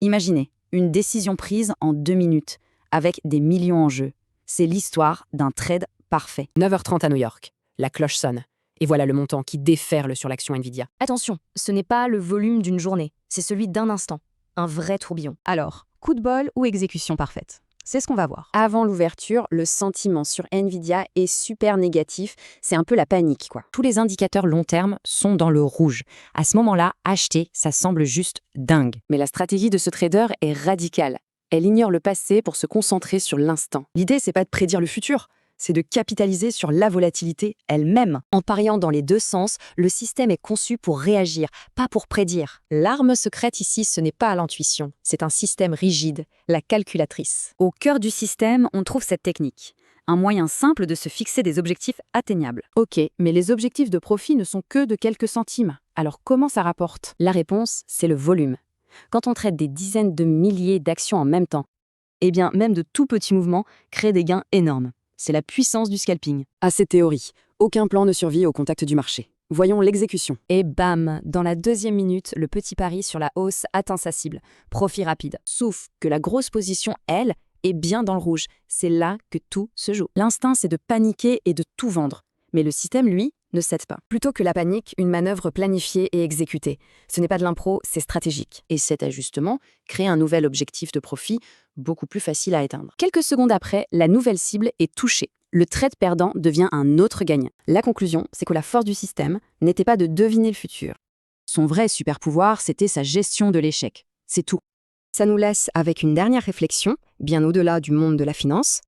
Imaginez, une décision prise en 2 minutes, avec des millions en jeu. C'est l'histoire d'un trade parfait. 9h30 à New York. La cloche sonne. Et voilà le montant qui déferle sur l'action Nvidia. Attention, ce n'est pas le volume d'une journée, c'est celui d'un instant. Un vrai tourbillon. Alors, coup de bol ou exécution parfaite? C'est ce qu'on va voir. Avant l'ouverture, le sentiment sur Nvidia est super négatif. C'est un peu la panique, quoi. Tous les indicateurs long terme sont dans le rouge. À ce moment-là, acheter, ça semble juste dingue. Mais la stratégie de ce trader est radicale. Elle ignore le passé pour se concentrer sur l'instant. L'idée, c'est pas de prédire le futur, c'est de capitaliser sur la volatilité elle-même. En pariant dans les deux sens, le système est conçu pour réagir, pas pour prédire. L'arme secrète ici, ce n'est pas l'intuition, c'est un système rigide, la calculatrice. Au cœur du système, on trouve cette technique. Un moyen simple de se fixer des objectifs atteignables. Ok, mais les objectifs de profit ne sont que de quelques centimes. Alors comment ça rapporte? La réponse, c'est le volume. Quand on traite des dizaines de milliers d'actions en même temps, Eh bien, même de tout petits mouvements créent des gains énormes. C'est la puissance du scalping. À ces théories, aucun plan ne survit au contact du marché. Voyons l'exécution. Et bam, dans la deuxième minute, le petit pari sur la hausse atteint sa cible. Profit rapide. sauf que la grosse position, elle, est bien dans le rouge. C'est là que tout se joue. L'instinct, c'est de paniquer et de tout vendre. Mais le système, lui, ne cède pas. Plutôt que la panique, une manœuvre planifiée et exécutée. Ce n'est pas de l'impro, c'est stratégique. Et cet ajustement crée un nouvel objectif de profit beaucoup plus facile à atteindre. Quelques secondes après, la nouvelle cible est touchée. Le trade perdant devient un autre gagnant. La conclusion, c'est que la force du système n'était pas de deviner le futur. Son vrai super pouvoir, c'était sa gestion de l'échec. C'est tout. Ça nous laisse avec une dernière réflexion, bien au-delà du monde de la finance.